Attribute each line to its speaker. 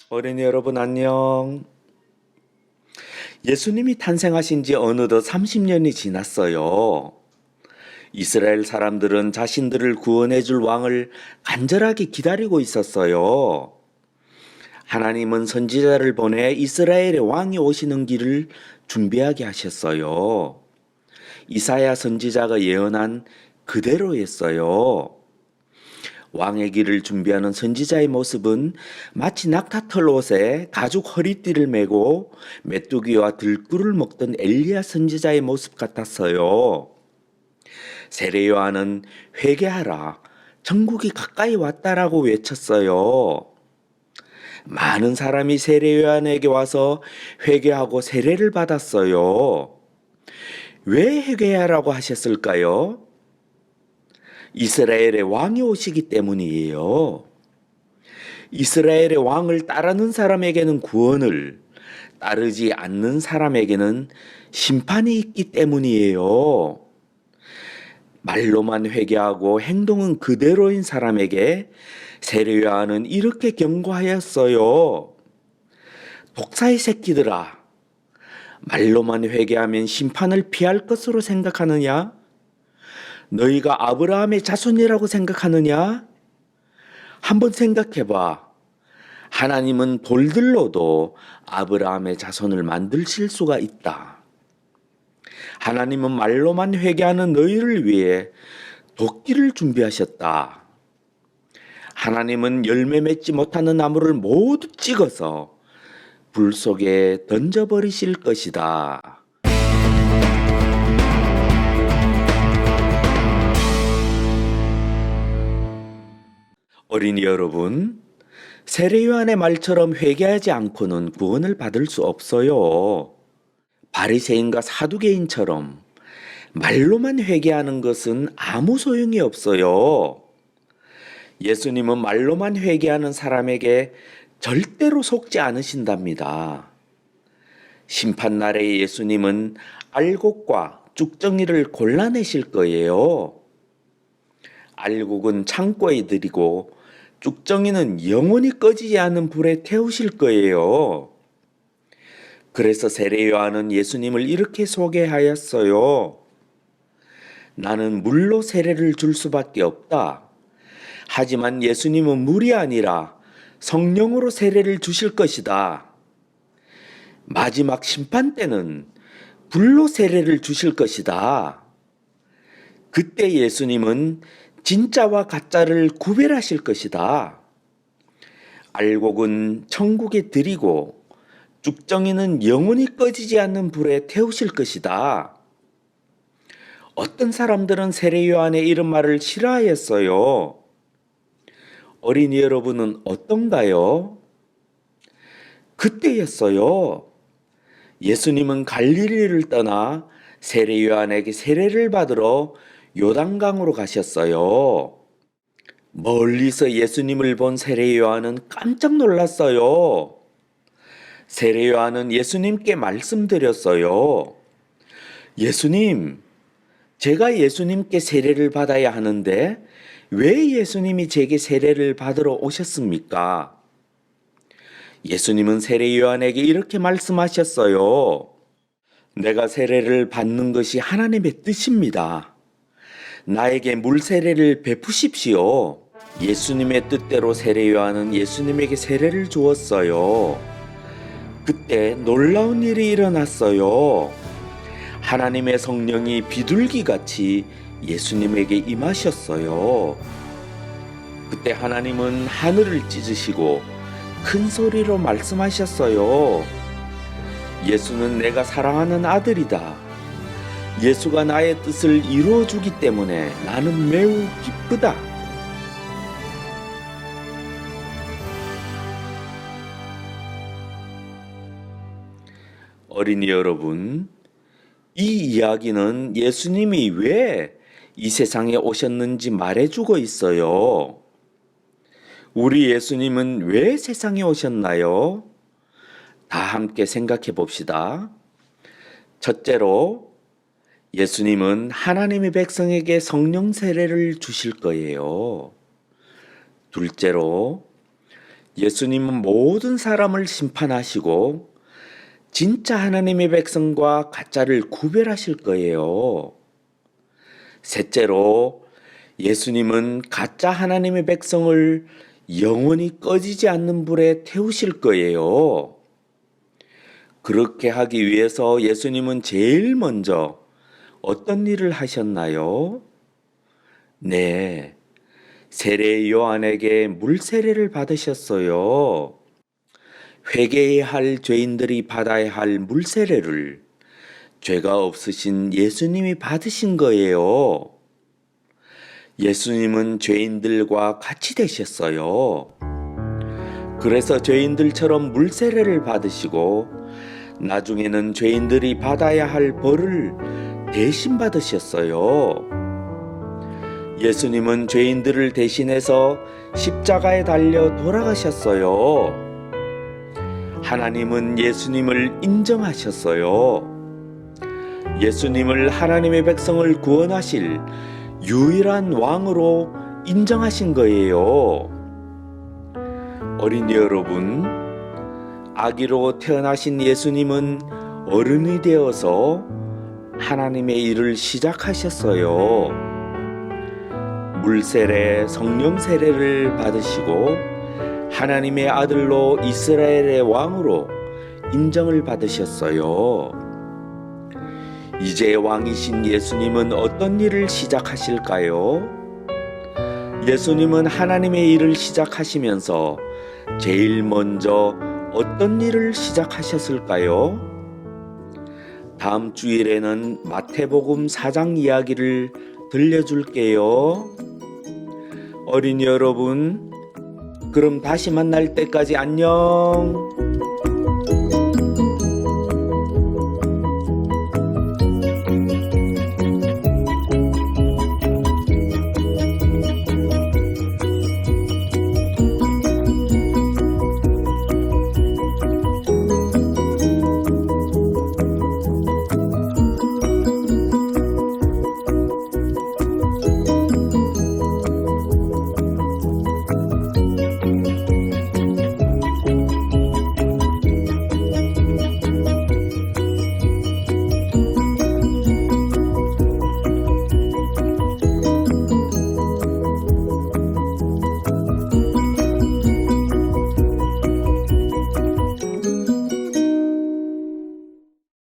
Speaker 1: 어린이 여러분 안녕. 예수님이 탄생하신 지 어느덧 30년이 지났어요. 이스라엘 사람들은 자신들을 구원해 줄 왕을 간절하게 기다리고 있었어요. 하나님은 선지자를 보내 이스라엘의 왕이 오시는 길을 준비하게 하셨어요. 이사야 선지자가 예언한 그대로였어요. 왕의 길을 준비하는 선지자의 모습은 마치 낙타털 옷에 가죽 허리띠를 메고 메뚜기와 들꿀을 먹던 엘리야 선지자의 모습 같았어요. 세례 요한은 회개하라, 천국이 가까이 왔다라고 외쳤어요. 많은 사람이 세례 요한에게 와서 회개하고 세례를 받았어요. 왜 회개하라고 하셨을까요? 이스라엘의 왕이 오시기 때문이에요. 이스라엘의 왕을 따르는 사람에게는 구원을, 따르지 않는 사람에게는 심판이 있기 때문이에요. 말로만 회개하고 행동은 그대로인 사람에게 세례 요한은 이렇게 경고하였어요. 독사의 새끼들아, 말로만 회개하면 심판을 피할 것으로 생각하느냐? 너희가 아브라함의 자손이라고 생각하느냐? 한번 생각해봐. 하나님은 돌들로도 아브라함의 자손을 만드실 수가 있다. 하나님은 말로만 회개하는 너희를 위해 도끼를 준비하셨다. 하나님은 열매 맺지 못하는 나무를 모두 찍어서 불 속에 던져버리실 것이다. 어린이 여러분, 세례 요한의 말처럼 회개하지 않고는 구원을 받을 수 없어요. 바리새인과 사두개인처럼 말로만 회개하는 것은 아무 소용이 없어요. 예수님은 말로만 회개하는 사람에게 절대로 속지 않으신답니다. 심판날에 예수님은 알곡과 쭉정이를 골라내실 거예요. 알곡은 창고에 들이고 쭉정이는 영원히 꺼지지 않는 불에 태우실 거예요. 그래서 세례 요한은 예수님을 이렇게 소개하였어요. 나는 물로 세례를 줄 수밖에 없다. 하지만 예수님은 물이 아니라 성령으로 세례를 주실 것이다. 마지막 심판 때는 불로 세례를 주실 것이다. 그때 예수님은 진짜와 가짜를 구별하실 것이다. 알곡은 천국에 들이고 쭉정이는 영원히 꺼지지 않는 불에 태우실 것이다. 어떤 사람들은 세례 요한의 이런 말을 싫어하였어요. 어린이 여러분은 어떤가요? 그때였어요. 예수님은 갈릴리를 떠나 세례 요한에게 세례를 받으러 요단강으로 가셨어요. 멀리서 예수님을 본 세례 요한은 깜짝 놀랐어요. 세례 요한은 예수님께 말씀드렸어요. 예수님, 제가 예수님께 세례를 받아야 하는데 왜 예수님이 제게 세례를 받으러 오셨습니까? 예수님은 세례 요한에게 이렇게 말씀하셨어요. 내가 세례를 받는 것이 하나님의 뜻입니다. 나에게 물 세례를 베푸십시오. 예수님의 뜻대로 세례 요한은 예수님에게 세례를 주었어요. 그때 놀라운 일이 일어났어요. 하나님의 성령이 비둘기같이 예수님에게 임하셨어요. 그때 하나님은 하늘을 찢으시고 큰 소리로 말씀하셨어요. 예수는 내가 사랑하는 아들이다. 예수가 나의 뜻을 이루어 주기 때문에 나는 매우 기쁘다. 어린이 여러분, 이 이야기는 예수님이 왜 이 세상에 오셨는지 말해주고 있어요. 우리 예수님은 왜 세상에 오셨나요? 다 함께 생각해 봅시다. 첫째로, 예수님은 하나님의 백성에게 성령 세례를 주실 거예요. 둘째로, 예수님은 모든 사람을 심판하시고 진짜 하나님의 백성과 가짜를 구별하실 거예요. 셋째로 예수님은 가짜 하나님의 백성을 영원히 꺼지지 않는 불에 태우실 거예요. 그렇게 하기 위해서 예수님은 제일 먼저 어떤 일을 하셨나요? 네, 세례 요한에게 물 세례를 받으셨어요. 회개해야 할 죄인들이 받아야 할 물 세례를 죄가 없으신 예수님이 받으신 거예요. 예수님은 죄인들과 같이 되셨어요. 그래서 죄인들처럼 물 세례를 받으시고 나중에는 죄인들이 받아야 할 벌을 대신 받으셨어요. 예수님은 죄인들을 대신해서 십자가에 달려 돌아가셨어요. 하나님은 예수님을 인정하셨어요. 예수님을 하나님의 백성을 구원하실 유일한 왕으로 인정하신 거예요. 어린이 여러분, 아기로 태어나신 예수님은 어른이 되어서 하나님의 일을 시작하셨어요. 물세례, 성령 세례를 받으시고 하나님의 아들로 이스라엘의 왕으로 인정을 받으셨어요. 이제 왕이신 예수님은 어떤 일을 시작하실까요? 예수님은 하나님의 일을 시작하시면서 제일 먼저 어떤 일을 시작하셨을까요? 다음 주일에는 마태복음 4장 이야기를 들려줄게요. 어린이 여러분, 그럼 다시 만날 때까지 안녕.